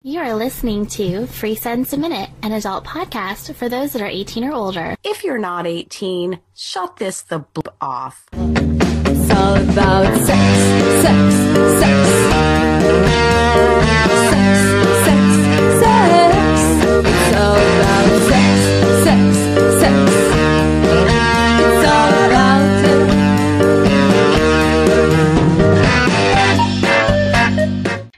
You are listening to Free Cents a Minute, an adult podcast for those that are 18 or older. If you're not 18, shut this the bloop off. It's all about sex, sex, sex. Sex, sex, sex. It's all about sex, sex, sex. It's all about it.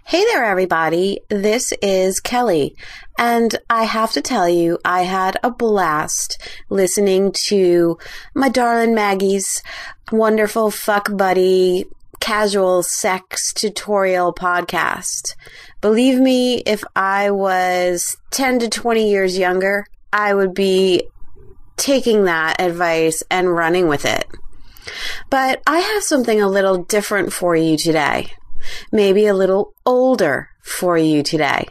Hey there, everybody. This is Kelly, and I have to tell you, I had a blast listening to my darling Maggie's wonderful fuck buddy casual sex tutorial podcast. Believe me, if I was 10 to 20 years younger, I would be taking that advice and running with it. But I have something a little different for you today. Maybe a little older for you today.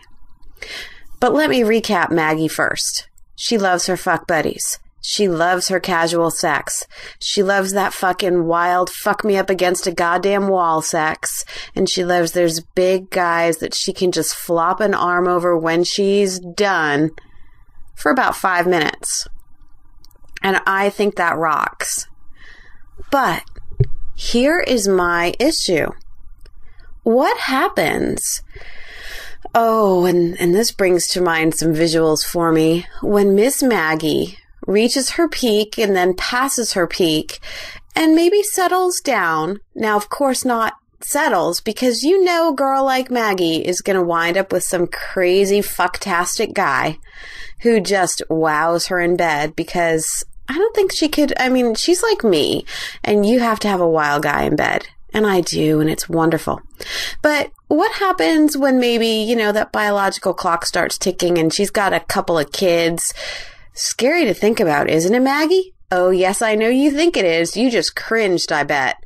But let me recap Maggie first. She loves her fuck buddies. She loves her casual sex. She loves that fucking wild fuck me up against a goddamn wall sex. And she loves those big guys that she can just flop an arm over when she's done for about 5 minutes. And I think that rocks. But here is my issue. What happens? Oh, and this brings to mind some visuals for me. When Miss Maggie reaches her peak and then passes her peak and maybe settles down. Now, of course, not settles, because you know a girl like Maggie is going to wind up with some crazy fucktastic guy who just wows her in bed, because I don't think she could. I mean, she's like me, and you have to have a wild guy in bed. And I do, and it's wonderful. But what happens when maybe, that biological clock starts ticking and she's got a couple of kids? Scary to think about, isn't it, Maggie? Oh, yes, I know you think it is. You just cringed, I bet.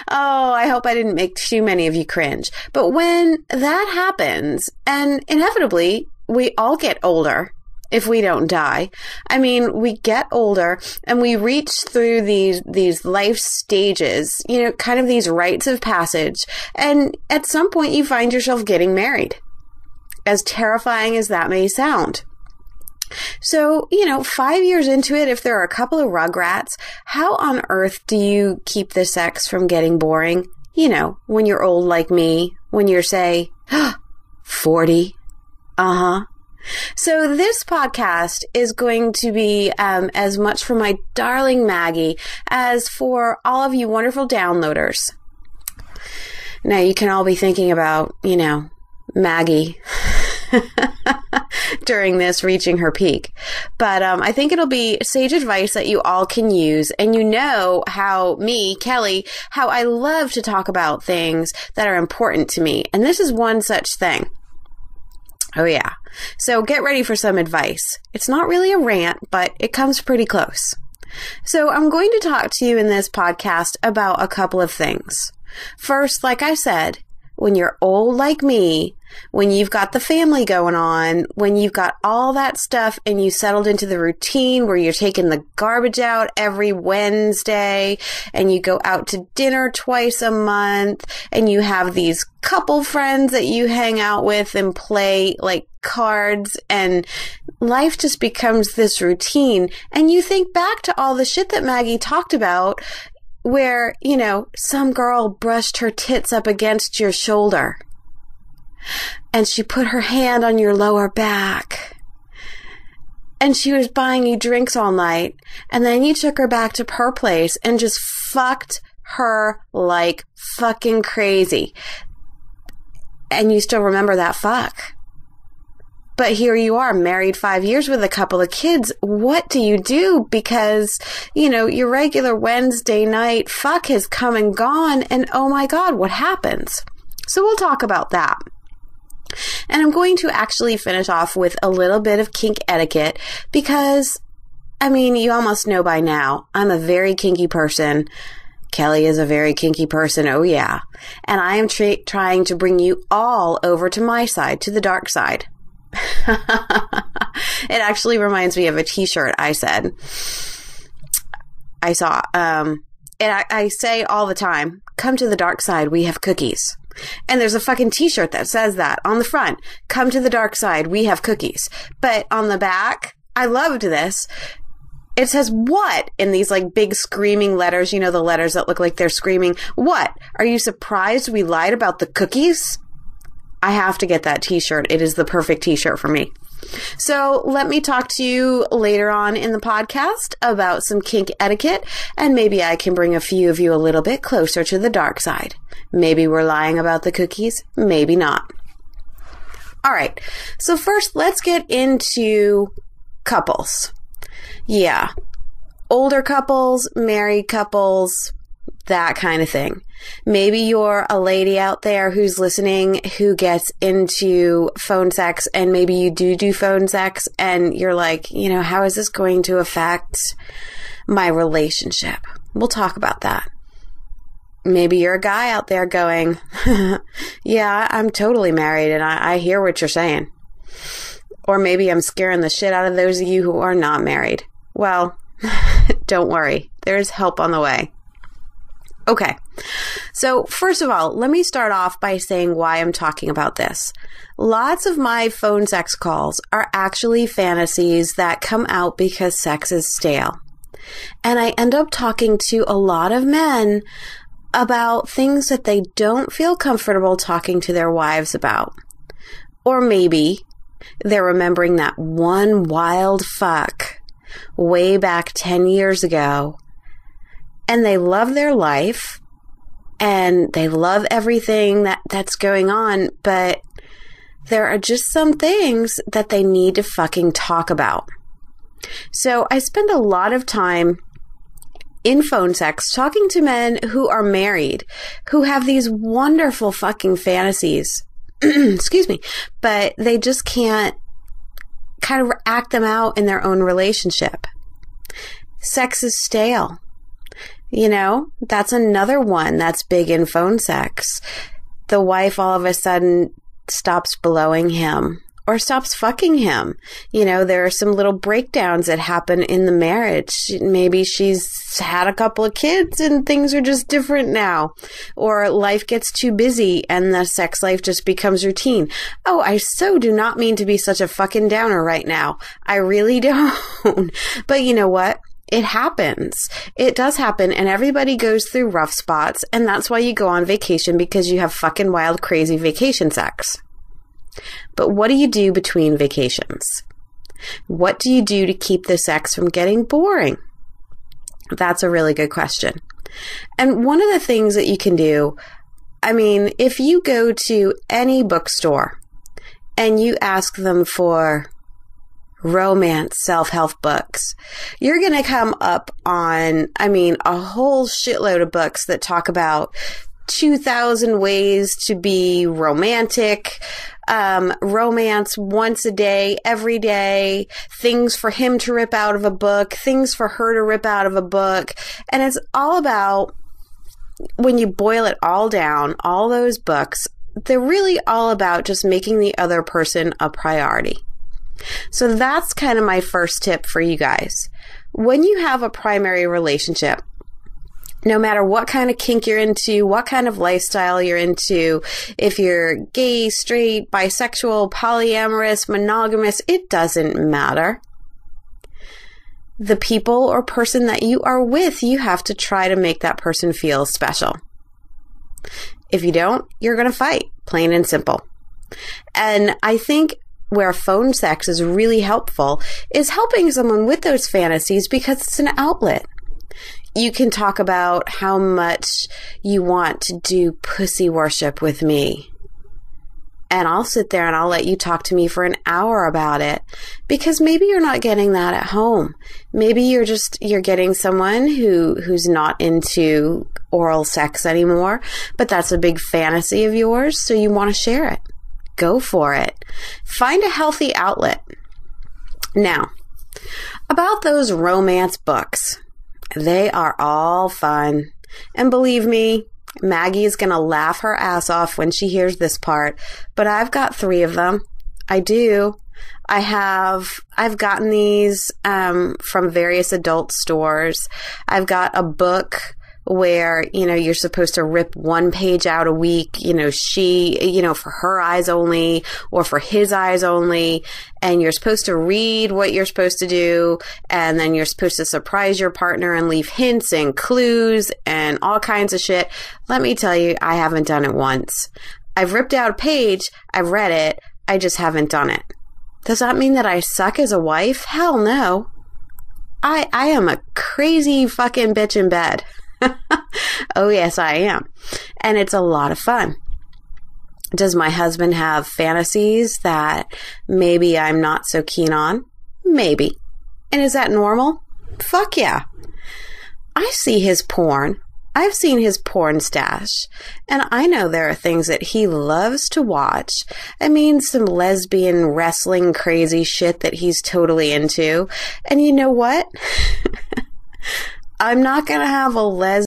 Oh, I hope I didn't make too many of you cringe. But when that happens, and inevitably we all get older, if we don't die. I mean, we get older and we reach through these life stages, kind of these rites of passage. And at some point you find yourself getting married, as terrifying as that may sound. So, 5 years into it, if there are a couple of rugrats, how on earth do you keep the sex from getting boring? When you're old like me, when you're, say, 40. So this podcast is going to be as much for my darling Maggie as for all of you wonderful downloaders. Now, you can all be thinking about, Maggie during this reaching her peak. But I think it'll be sage advice that you all can use. And you know how me, Kelly, how I love to talk about things that are important to me. And this is one such thing. Oh, yeah. So get ready for some advice. It's not really a rant, but it comes pretty close. So I'm going to talk to you in this podcast about a couple of things. First, like I said, when you're old like me, when you've got the family going on, when you've got all that stuff and you settled into the routine where you're taking the garbage out every Wednesday and you go out to dinner twice a month and you have these couple friends that you hang out with and play like cards, and life just becomes this routine. And you think back to all the shit that Maggie talked about where, some girl brushed her tits up against your shoulder and she put her hand on your lower back and she was buying you drinks all night, and then you took her back to her place and just fucked her like fucking crazy. And you still remember that fuck. But here you are, married 5 years with a couple of kids. What do you do? Because, your regular Wednesday night fuck has come and gone, and oh my God, what happens? So we'll talk about that. And I'm going to actually finish off with a little bit of kink etiquette because, you almost know by now, I'm a very kinky person. Kelly is a very kinky person, oh yeah. And I am trying to bring you all over to my side, to the dark side. It actually reminds me of a t-shirt I saw. And I say all the time, come to the dark side, we have cookies. And there's a fucking t-shirt that says that on the front. Come to the dark side. We have cookies. But on the back, I loved this. It says what in these like big screaming letters, you know, the letters that look like they're screaming. What? Are you surprised we lied about the cookies? I have to get that t-shirt. It is the perfect t-shirt for me. So let me talk to you later on in the podcast about some kink etiquette, and maybe I can bring a few of you a little bit closer to the dark side. Maybe we're lying about the cookies, maybe not. All right. So first, let's get into couples. Yeah. Older couples, married couples, that kind of thing. Maybe you're a lady out there who's listening who gets into phone sex, and maybe you do phone sex and you're like, you know, how is this going to affect my relationship? We'll talk about that. Maybe you're a guy out there going, yeah, I'm totally married and I hear what you're saying. Or maybe I'm scaring the shit out of those of you who are not married. Well, don't worry. There's help on the way. Okay. So first of all, let me start off by saying why I'm talking about this. Lots of my phone sex calls are actually fantasies that come out because sex is stale. And I end up talking to a lot of men about things that they don't feel comfortable talking to their wives about. Or maybe they're remembering that one wild fuck way back 10 years ago, and they love their life and they love everything that's going on, but there are just some things that they need to fucking talk about. So I spend a lot of time in phone sex talking to men who are married, who have these wonderful fucking fantasies, excuse me, but they just can't kind of act them out in their own relationship. Sex is stale. You know, that's another one that's big in phone sex. The wife all of a sudden stops blowing him or stops fucking him. You know, there are some little breakdowns that happen in the marriage. Maybe she's had a couple of kids and things are just different now. Or life gets too busy and the sex life just becomes routine. Oh, I so do not mean to be such a fucking downer right now. I really don't. But you know what? It happens. It does happen, and everybody goes through rough spots, and that's why you go on vacation, because you have fucking wild, crazy vacation sex. But what do you do between vacations? What do you do to keep the sex from getting boring? That's a really good question. And one of the things that you can do, I mean, if you go to any bookstore and you ask them for romance self-help books, you're going to come up on, I mean, a whole shitload of books that talk about 2,000 ways to be romantic, romance once a day, every day, things for him to rip out of a book, things for her to rip out of a book. And it's all about, when you boil it all down, all those books, they're really all about just making the other person a priority. So that's kind of my first tip for you guys. When you have a primary relationship, no matter what kind of kink you're into, what kind of lifestyle you're into, if you're gay, straight, bisexual, polyamorous, monogamous, it doesn't matter. The people or person that you are with, you have to try to make that person feel special. If you don't, you're going to fight, plain and simple. And I think where phone sex is really helpful is helping someone with those fantasies, because it's an outlet. You can talk about how much you want to do pussy worship with me. And I'll sit there and I'll let you talk to me for an hour about it, because maybe you're not getting that at home. Maybe you're getting someone who's not into oral sex anymore, but that's a big fantasy of yours, so you want to share it. Go for it. Find a healthy outlet. Now, about those romance books, they are all fun. And believe me, Maggie is going to laugh her ass off when she hears this part, but I've got 3 of them. I do. I've gotten these from various adult stores. I've got a book where, you're supposed to rip one page out a week, for her eyes only or for his eyes only. And you're supposed to read what you're supposed to do. And then you're supposed to surprise your partner and leave hints and clues and all kinds of shit. Let me tell you, I haven't done it once. I've ripped out a page. I've read it. I just haven't done it. Does that mean that I suck as a wife? Hell no. I am a crazy fucking bitch in bed. Oh, yes, I am. And it's a lot of fun. Does my husband have fantasies that maybe I'm not so keen on? Maybe. And is that normal? Fuck yeah. I see his porn. I've seen his porn stash, and I know there are things that he loves to watch. I mean, some lesbian wrestling crazy shit that he's totally into. And you know what? I'm not going to have a lesbian